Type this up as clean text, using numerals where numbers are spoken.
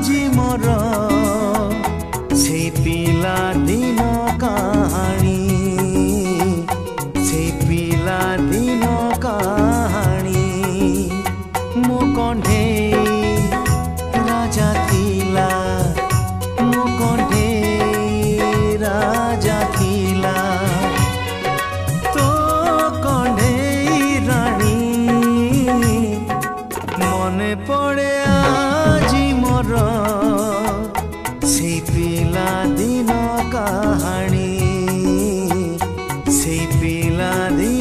আজি মোর সেই পিলা দিন কাহানি সেই পিলা দিন কাহানি মো কণ্ঠে রাজা থিলা মো কণ্ঠে রাজা থিলা তো কণ্ঠে রানী মনে পড়ে আজি মোর সেই পিলা দিন কাহানি সেই পিলা দিন